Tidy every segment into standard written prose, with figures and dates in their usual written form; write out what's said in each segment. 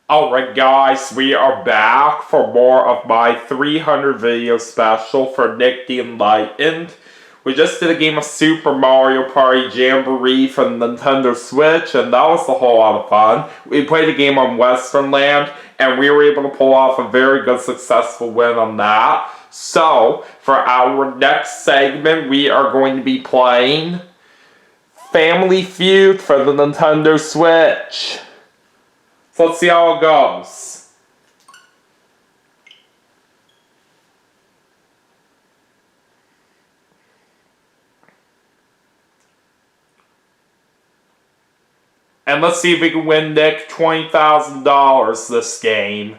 Alright guys, we are back for more of my 300 video special for Nick the Enlightened. We just did a game of Super Mario Party Jamboree for the Nintendo Switch, and that was a whole lot of fun. We played a game on Western Land, and we were able to pull off a very good successful win on that. So, for our next segment, we are going to be playing Family Feud for the Nintendo Switch. So let's see how it goes. And let's see if we can win Nick $20,000 this game.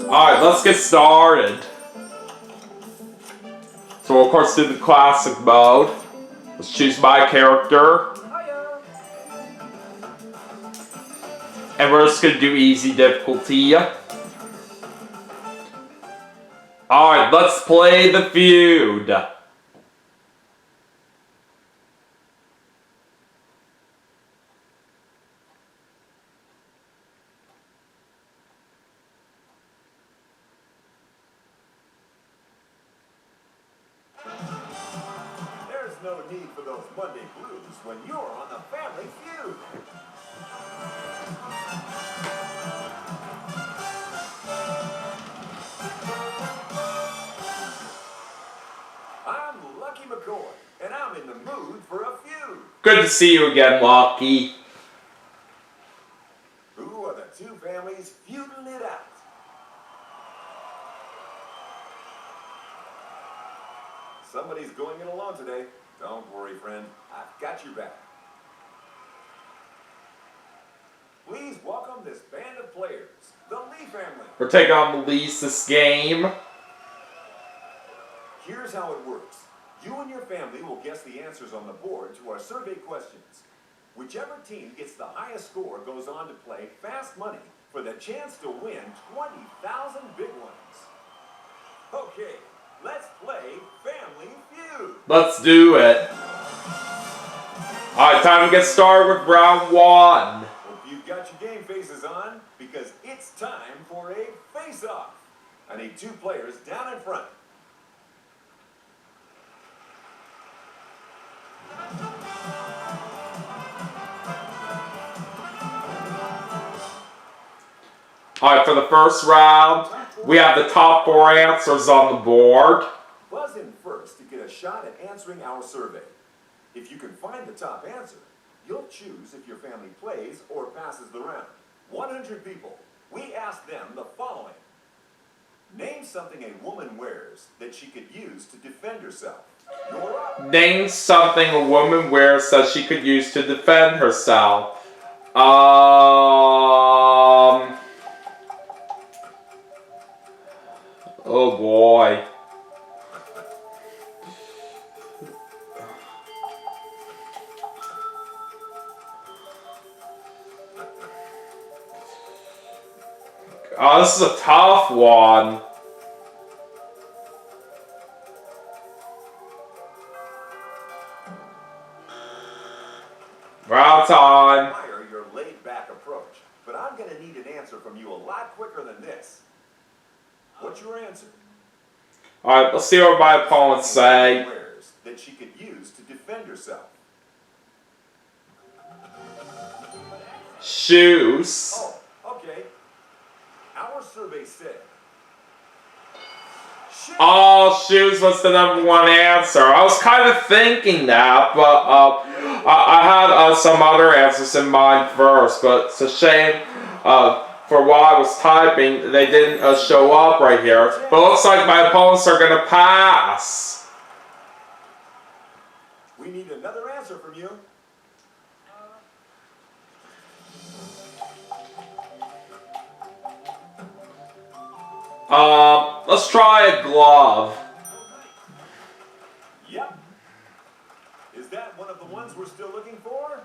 Alright, let's get started. So we'll of course do the classic mode. Let's choose my character. And we're just gonna do easy difficulty. Alright, let's play the feud. There's no need for those Monday blues when you're on the Family Feud. I'm Lucky McCoy, and I'm in the mood for a feud. Good to see you again, Lucky. Who are the two families feuding it out? Somebody's going it alone today. Don't worry, friend. I've got your back. Please welcome this band of players, the Lee family. We're taking on the Lee's this game. Here's how it works. You and your family will guess the answers on the board to our survey questions. Whichever team gets the highest score goes on to play Fast Money for the chance to win 20,000 big ones. Okay, let's play Family Feud. Let's do it. Alright, time to get started with round one. Hope you've got your game faces on, because it's time for a face-off. I need two players down in front. Alright, for the first round, we have the top four answers on the board. Buzz in first to get a shot at answering our survey. If you can find the top answer, you'll choose if your family plays or passes the round. 100 people. We ask them the following. Name something a woman wears that she could use to defend herself. You're up. Name something a woman wears that she could use to defend herself. Oh boy. Oh, this is a tough one. Round time. Admire your laid-back approach, but I'm going to need an answer from you a lot quicker than this. What's your answer? Alright, let's see what my opponents say. That she could use to defend herself. Shoes. Oh, okay. Our survey said. Oh, shoes was the number one answer. I was kind of thinking that, but I had some other answers in mind first, but it's a shame for while I was typing, they didn't show up right here. But it looks like my opponents are going to pass. We need another answer from you. Let's try a glove. Yep. Is that one of the ones we're still looking for?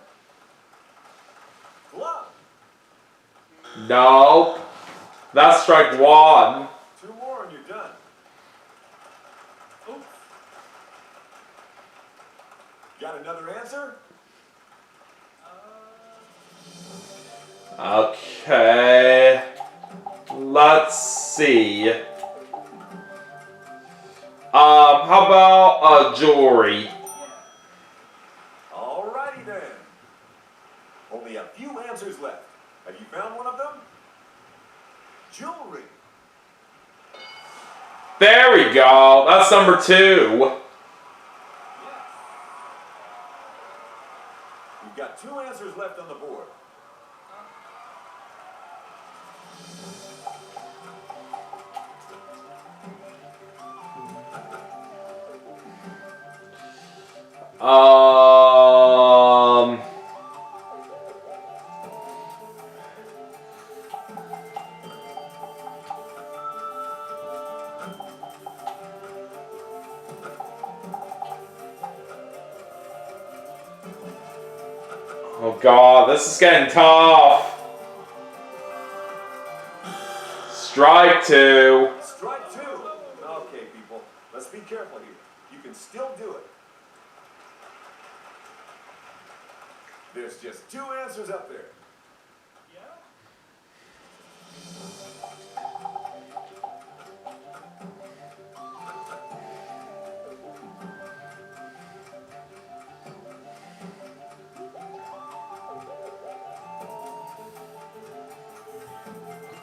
Glove. Nope. That's strike one. 2 more and you're done. Oops. Got another answer? Okay. Let's see. How about jewelry? Alrighty then. Only a few answers left. Have you found one of them? Jewelry. There we go. That's number 2. We've got 2 answers left on the board. Oh god, this is getting tough. Strike 2. Strike 2. Okay, people. Let's be careful here. You can still do it. There's just 2 answers up there.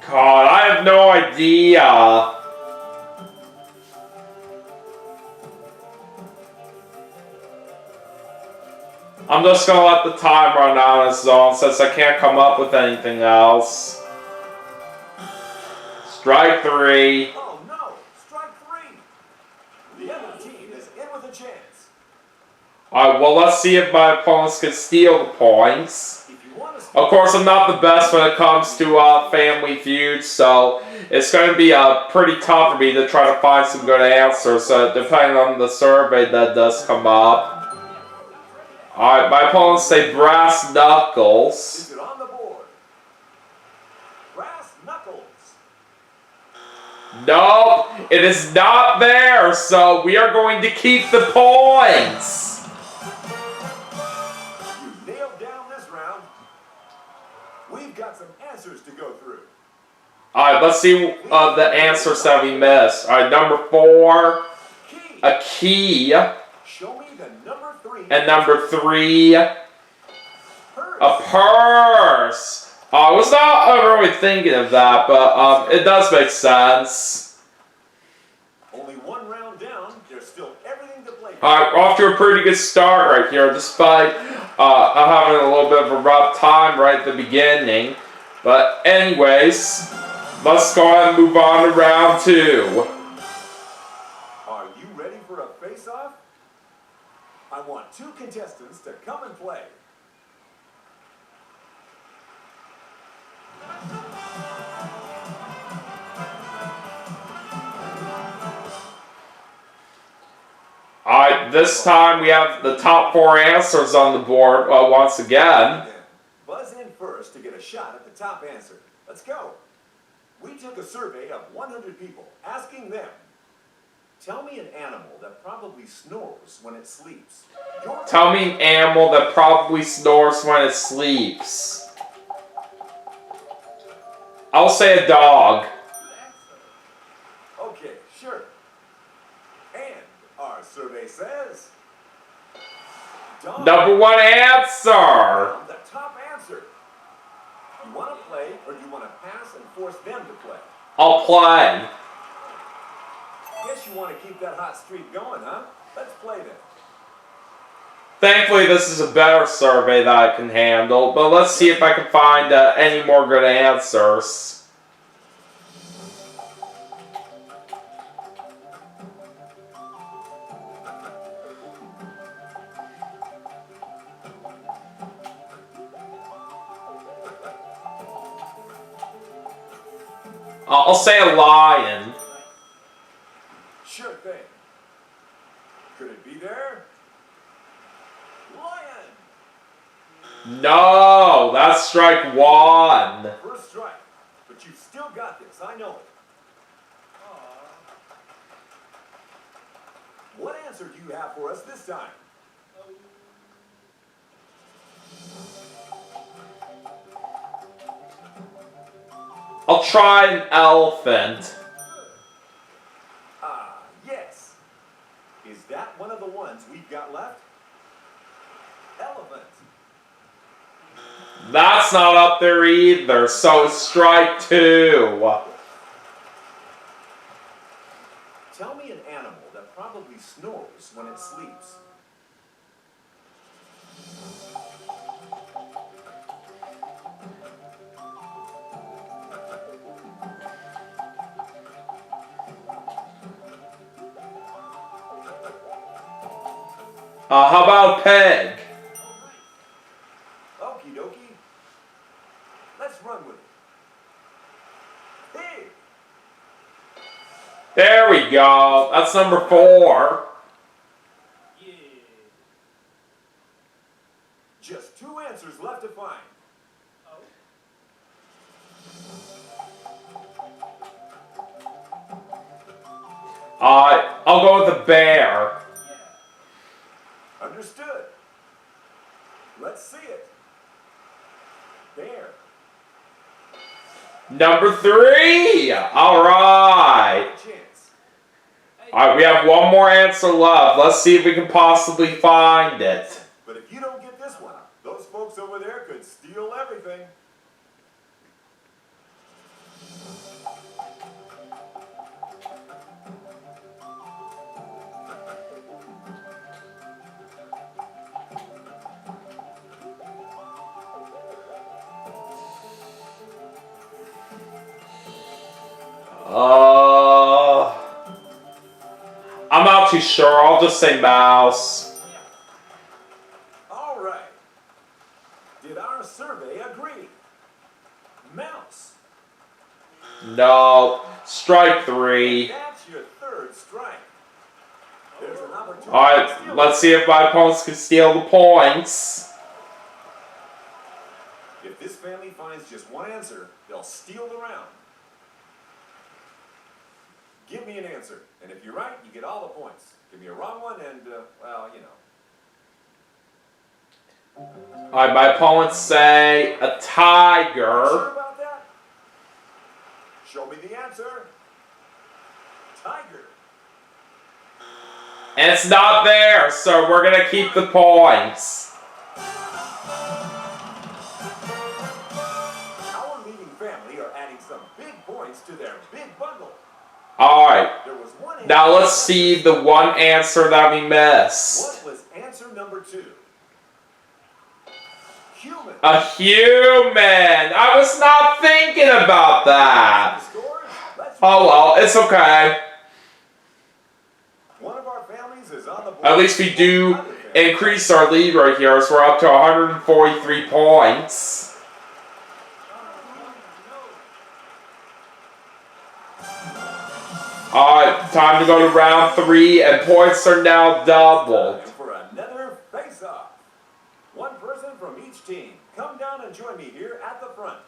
God, I have no idea. I'm just gonna let the time run out on its own since I can't come up with anything else. Strike 3. Oh no! Strike 3! The other team is in with a chance. Alright, well let's see if my opponents can steal the points. If you want to Of course, I'm not the best when it comes to Family Feud, so it's going to be pretty tough for me to try to find some good answers, depending on the survey that does come up. Alright, my opponents say brass knuckles. Is it on the board? Brass knuckles. Nope, it is not there, so we are going to keep the points. You nailed down this round. We've got some answers to go through. Alright, let's see the answers that we missed. Alright, number 4, Key. a key. Show me the number 3. And number 3, Purse. a purse. I was not really thinking of that, but it does make sense. Only 1 round down. There's still everything to play for. Alright, we're off to a pretty good start right here, despite having a little bit of a rough time right at the beginning. But anyways, let's go ahead and move on to round 2. Are you ready for a face-off? I want 2 contestants to come and play. Alright, this time we have the top 4 answers on the board once again. Buzz in first to get a shot at the top answer. Let's go. We took a survey of 100 people, asking them, tell me an animal that probably snores when it sleeps. Tell me an animal that probably snores when it sleeps. I'll say a dog. Okay, sure. Our survey says... Dog. Number one answer. The top answer. You want to play or do you want to pass and force them to play? I'll play. Guess you want to keep that hot streak going, huh? Let's play then. Thankfully, this is a better survey that I can handle, but let's see if I can find any more good answers. I'll say a lion. Sure thing. Could it be there? Lion! No, that's strike one. First strike. But you've still got this, I know it. What answer do you have for us this time? I'll try an elephant. Ah, yes. Is that one of the ones we've got left? Elephant. That's not up there either, so strike two. Tell me an animal that probably snores when it sleeps. How about a pig? Okie dokie. Let's run with it. Pig. There we go. That's number four. Yeah. Just two answers left to find. I'll go with a bear. Understood. Let's see it. Bear. Number three. All right. Chance. All right, we have one more answer left. Let's see if we can possibly find it. But if you don't get this one, those folks over there could steal everything. I'm not too sure. I'll just say mouse. All right. Did our survey agree? Mouse. No. Strike three. That's your third strike. There's an opportunity. All right, let's see if my opponents can steal the points. If this family finds just one answer, they'll steal the round. Give me an answer, and if you're right, you get all the points. Give me a wrong one, and, well, you know. All right, my opponents say a tiger. Sure about that? Show me the answer. Tiger. And it's not there, so we're going to keep the points. Our leading family are adding some big points to their big bundle. Alright, There was one answer. now let's see the one answer that we missed. What was answer number two? Human. A human! I was not thinking about that. Oh well, it's okay. One of our families is on the board. At least we do increase our lead right here, so we're up to 143 points. Alright, time to go to round three, and points are now doubled. For another face-off. One person from each team. Come down and join me here at the front.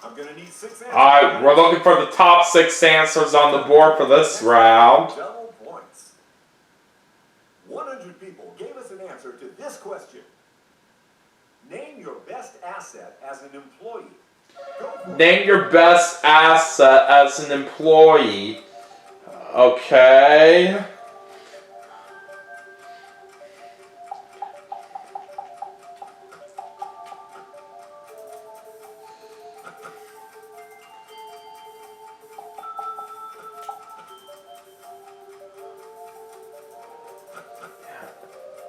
I'm gonna need 6 answers. Alright, we're looking for the top 6 answers on the board for this round. Double points. 100 people gave us an answer to this question. Name your best asset as an employee. Go for it. Name your best asset as an employee. Okay.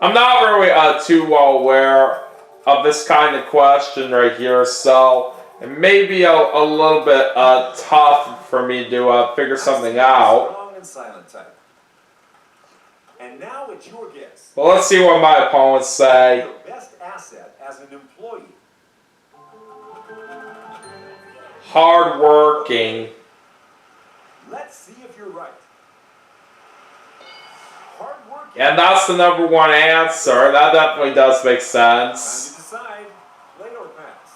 I'm not really too well aware of this kind of question right here, so it may be a little bit tough for me to figure something out. Strong and silent type. And now it's your guess. Well, let's see what my opponents say. Your best asset as an employee. Hardworking. Let's see if you're right. Hardworking. And that's the number one answer. That definitely does make Time sense. to decide. Play or pass.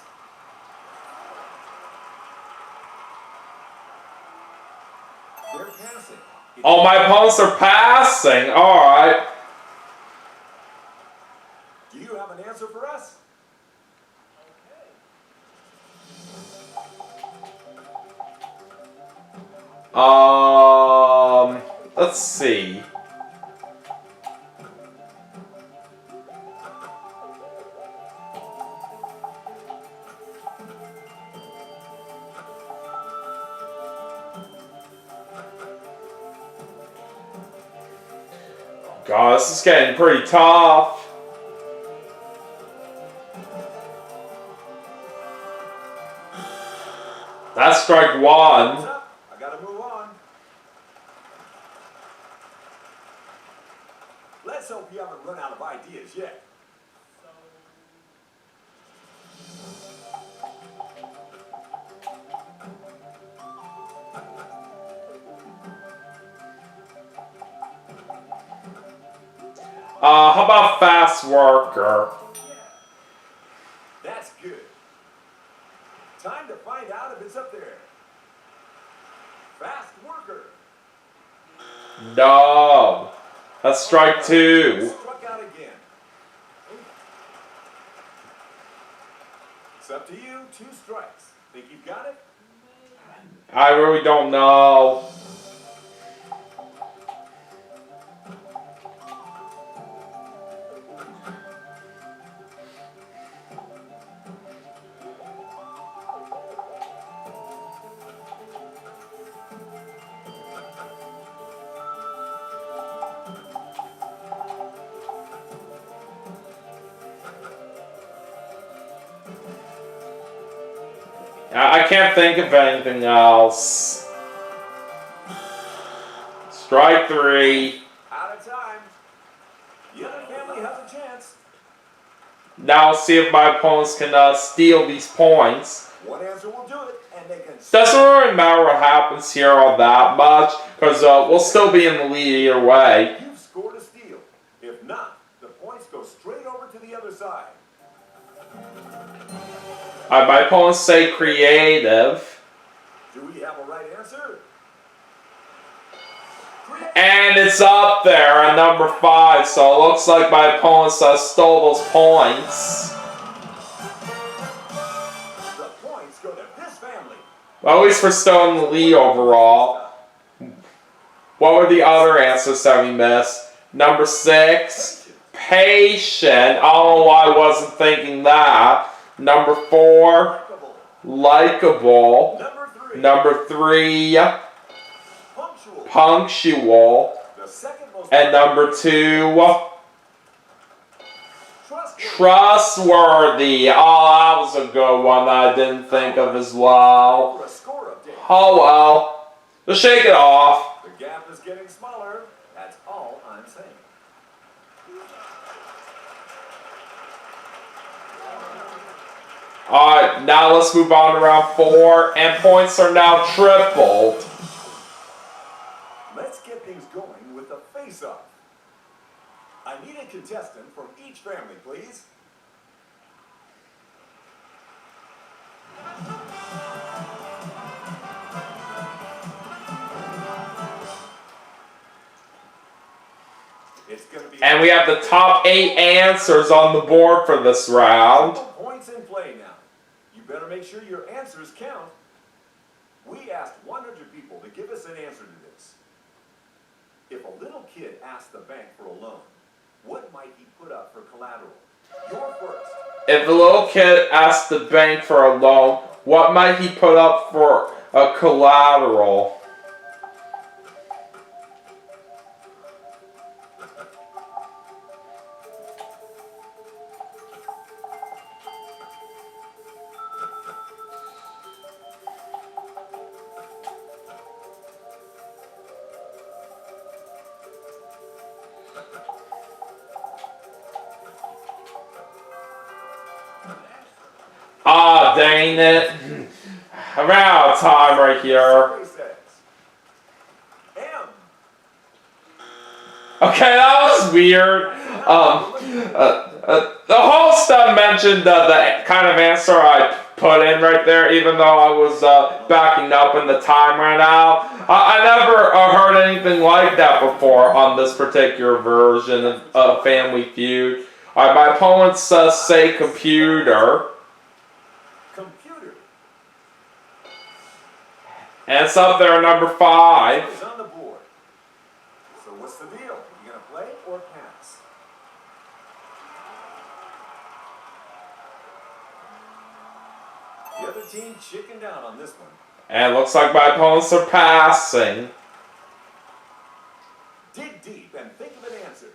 They're passing. Oh, my opponents are passing. Alright. Do you have an answer for us? Let's see. God, this is getting pretty tough. That's strike one. Time's up. I gotta move on. Let's hope you haven't run out of ideas yet. How about fast worker? That's good. Time to find out if it's up there. Fast worker. No. That's strike two. Struck out again. It's up to you. 2 strikes. Think you've got it? I really don't know. I can't think of anything else. Strike three. Out of time. The other family has a chance. Now let's see if my opponents can steal these points. One answer will do it, and they can. Doesn't really matter what happens here all that much, because we'll still be in the lead either way. You've scored a steal. If not, the points go straight over to the other side. My opponents say creative. Do we have a right answer? And it's up there at number 5, so it looks like my opponents stole those points. The points go to this family. Well, at least we're still in the lead overall. What were the other answers that we missed? Number 6, patient. Oh, I wasn't thinking that. Number 4, likable. Number 3, punctual. And number 2, trustworthy. Oh, that was a good one that I didn't think of as well. Oh well. Just shake it off. The gap is getting smaller. That's all I'm saying. Alright, now let's move on to round 4, and points are now tripled. Let's get things going with a face-off. I need a contestant from each family, please. It's gonna be. And we have the top 8 answers on the board for this round. Points in play play now. You better make sure your answers count. We asked 100 people to give us an answer to this. If a little kid asked the bank for a loan, what might he put up for collateral? You're first. If a little kid asked the bank for a loan, what might he put up for a collateral? Ah, dang it. I'm out of time right here. Okay, that was weird. The host mentioned the kind of answer I put in right there, even though I was backing up and the time ran out. I never heard anything like that before on this particular version of Family Feud. My opponents say computer. And it's up there, number 5. It's on the board. So what's the deal? Are you going to play or pass? The other team chickened out on this one. And it looks like my opponents are passing. Dig deep and think of an answer.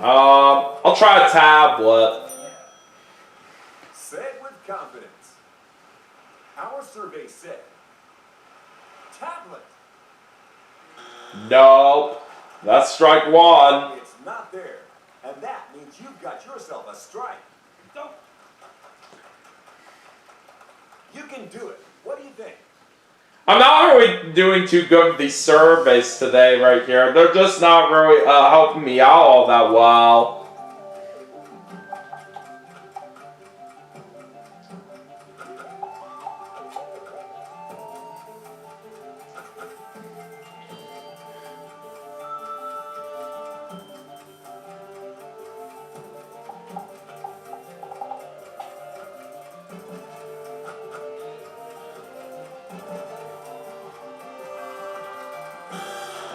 I'll try a tablet. Say it with confidence. Our survey said tablet. Nope. That's strike 1. It's not there. And that means you've got yourself a strike. Don't. You can do it. What do you think? I'm not really doing too good with these surveys today right here. They're just not really helping me out all that well.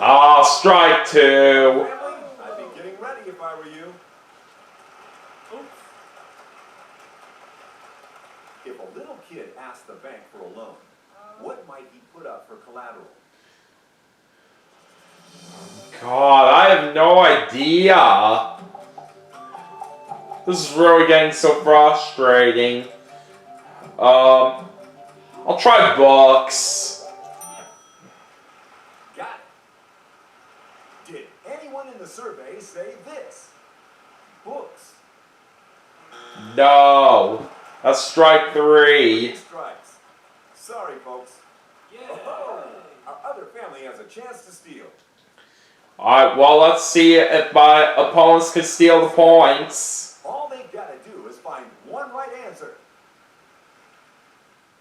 Ah, strike 2. I'd be getting ready if I were you. Oops. If a little kid asked the bank for a loan, what might he put up for collateral? God, I have no idea. This is really getting so frustrating. I'll try books. Did anyone in the survey say this? Books. No. That's strike 3. Strikes. Sorry, folks. Yeah. Oh, our other family has a chance to steal. Alright, well, let's see if my opponents can steal the points. All they've got to do is find one right answer.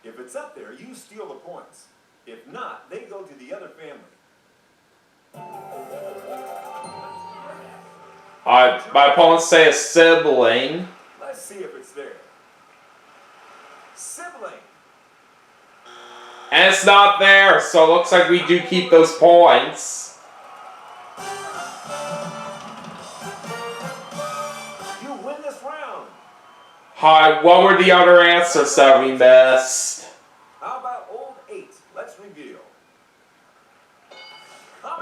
If it's up there, you steal the points. If not, they go to the other family. Alright, my opponents say a sibling. Let's see if it's there. Sibling. And it's not there, so it looks like we do keep those points. You win this round. Alright, what were the other answers that we missed? How about old 8? Let's reveal.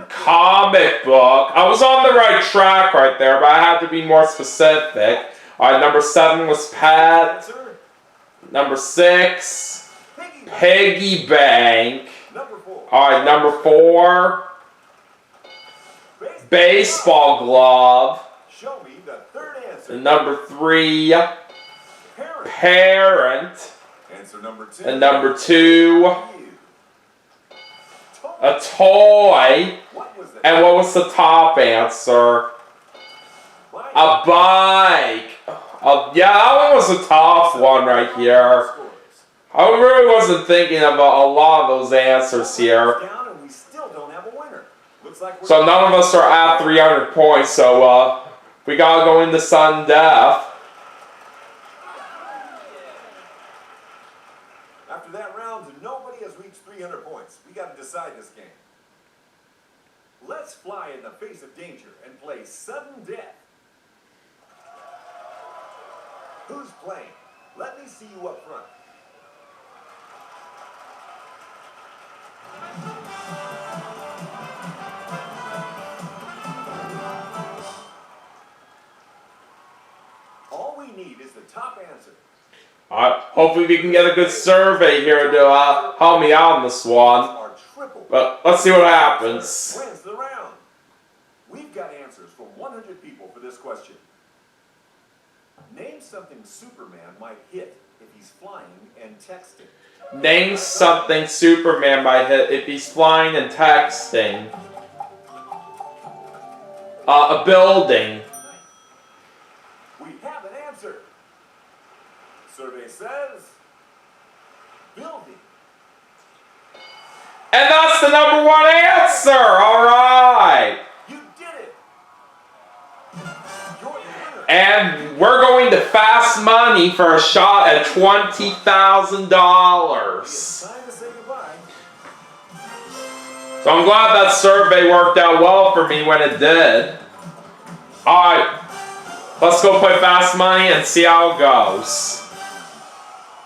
Comic book. I was on the right track right there, but I had to be more specific. Alright, number 7 was pet. Number 6, piggy bank. Alright, number 4, baseball glove. Show me the third answer. And number 3, parent. Answer number 2. And number 2, A toy. What was the And what was the top answer? bike? A bike. Yeah, that one was a tough one right here. Scores. I really wasn't thinking of a lot of those answers here. Down and we still don't have a winner. Looks like we're So none of us are at 300 points, so we gotta go into sudden death. After that round, nobody has reached 300 points. We got to decide this game. Let's fly in the face of danger and play sudden death. Who's playing? Let me see you up front. All we need is the top answer. Hopefully we can get a good survey here to help me out on this one. Are triple. But let's see what happens. Wins the round. We've got answers from 100 people for this question. Name something Superman might hit if he's flying and texting. Name something Superman might hit if he's flying and texting. A building. We have an answer. Survey says building. And that's the number one answer! Alright! You did it. You're the winner. And we're going to Fast Money for a shot at $20,000. It's time to say goodbye. So I'm glad that survey worked out well for me when it did. Alright, let's go play Fast Money and see how it goes.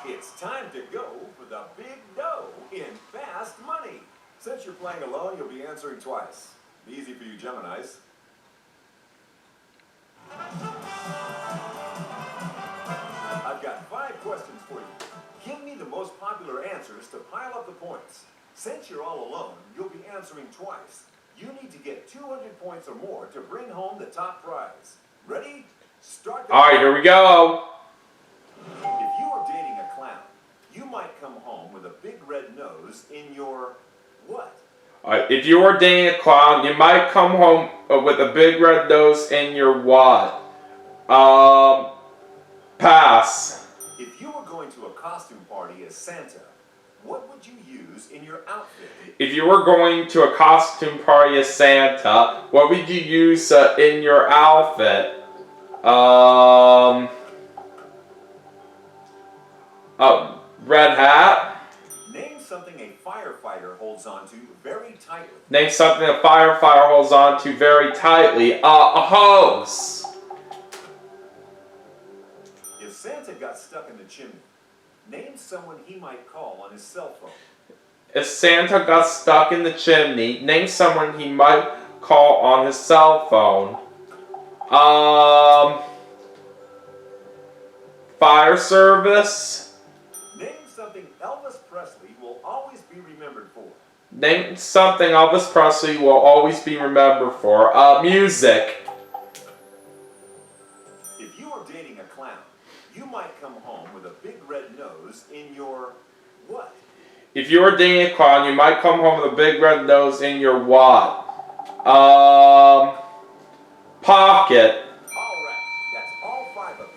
It's time to go for the big dough in Fast Money. Since you're playing alone, you'll be answering twice. Easy for you Geminis. I've got 5 questions for you. Give me the most popular answers to pile up the points. Since you're all alone, you'll be answering twice. You need to get 200 points or more to bring home the top prize. Ready? Start the Alright, here we go. If you are dating a clown, you might come home with a big red nose in your what? Alright, if you were dating a clown, you might come home with a big red nose in your what? Pass. If you were going to a costume party as Santa, what would you use in your outfit? If you were going to a costume party as Santa, what would you use in your outfit? Red hat. Name something a firefighter holds onto very tightly. Name something a firefighter holds on to very tightly. A hose. If Santa got stuck in the chimney, name someone he might call on his cell phone. If Santa got stuck in the chimney, name someone he might call on his cell phone. Fire service. Name something Elvis Presley will always be remembered for. Name something Elvis Presley will always be remembered for. Music. If you are dating a clown, you might come home with a big red nose in your what? If you were dating a clown, you might come home with a big red nose in your what? Pocket. Alright, that's all 5 of them.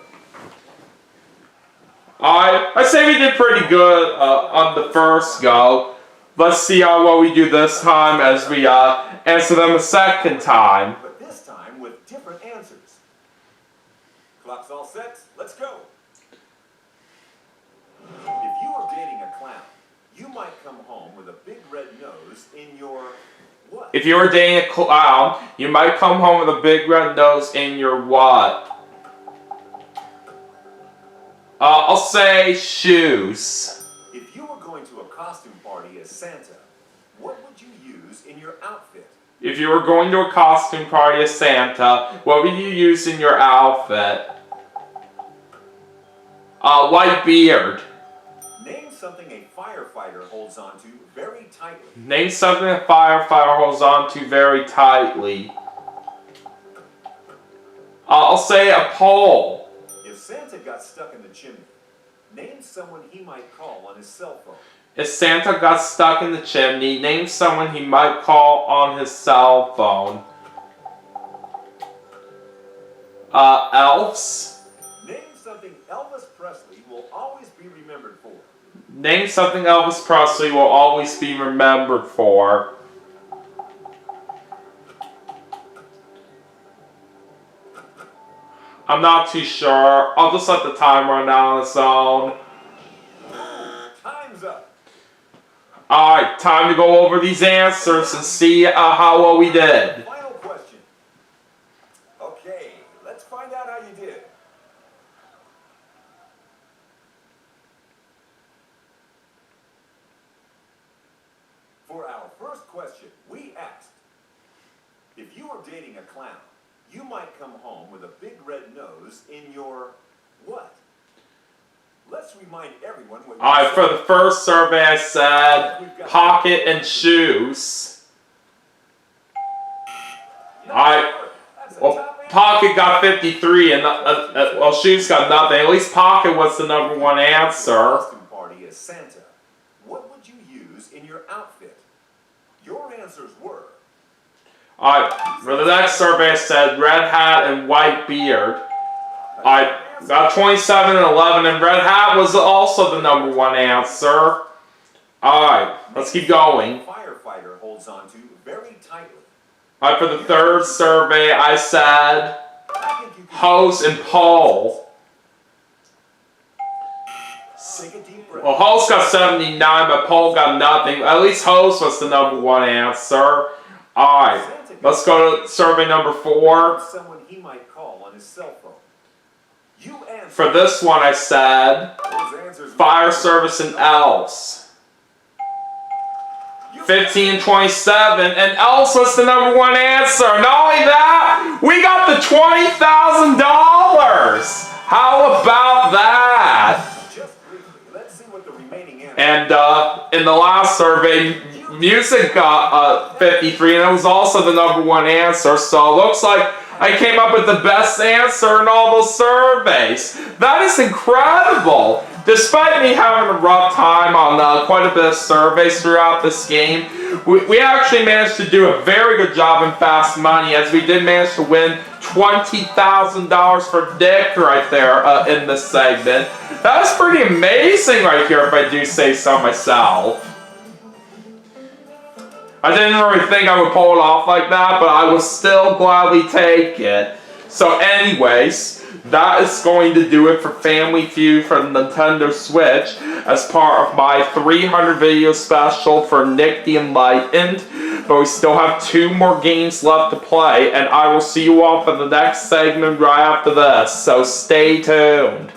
I say we did pretty good on the first go. Let's see what we do this time as we answer them a second time. But this time with different answers. Clock's all set, let's go. If you are dating a clown, you might come home with a big red nose in your what? If you were dating a clown, you might come home with a big red nose in your what? I'll say shoes. If you were going to a costume party as Santa, what would you use in your outfit? If you were going to a costume party as Santa, what would you use in your outfit? White beard. Name something a firefighter holds onto very tightly. Name something a firefighter holds on to very tightly. I'll say a pole. If Santa got stuck in the chimney, name someone he might call on his cell phone. If Santa got stuck in the chimney, name someone he might call on his cell phone. Elves. Name something Elvis Presley will always be remembered for. Name something Elvis Presley will always be remembered for. I'm not too sure. I'll just let the timer run down on its own. Time's up. Alright, time to go over these answers and see how well we did. Final question. Okay, let's find out how you did. For our first question, we asked, if you were dating a clown, you might come home with a big red nose in your what? Let's remind everyone what you Alright, for said. the first survey I said pocket and shoes. Alright, That's a well, top answer. pocket got 53 and well, shoes got nothing. At least pocket was the number one answer. Costume party as Santa. What would you use in your outfit? Your answers were Alright, for the next survey I said red hat and white beard. Alright, got 27 and 11, and red hat was also the number one answer. Alright, let's keep going. Firefighter holds on to very tightly. Alright, for the third survey I said I think you can hose and pole. take a deep breath. Well, hose got 79, but pole got nothing. At least hose was the number one answer. Alright, let's go to survey number 4. Someone he might call on his cell phone. You answer. For this one I said Those answers fire service and elves. 15 and 27, and elves was the number one answer. Not only that, we got the $20,000. How about that? Just briefly, let's see what the remaining answers. And in the last survey, music got 53, and it was also the number one answer. So it looks like I came up with the best answer in all those surveys. That is incredible. Despite me having a rough time on quite a bit of surveys throughout this game, we actually managed to do a very good job in Fast Money, as we did manage to win $20,000 for Nick right there in this segment. That was pretty amazing right here, if I do say so myself. I didn't really think I would pull it off like that, but I will still gladly take it. So anyways, that is going to do it for Family Feud for the Nintendo Switch as part of my 300 video special for Nick the Enlightened. But we still have 2 more games left to play, and I will see you all for the next segment right after this, so stay tuned.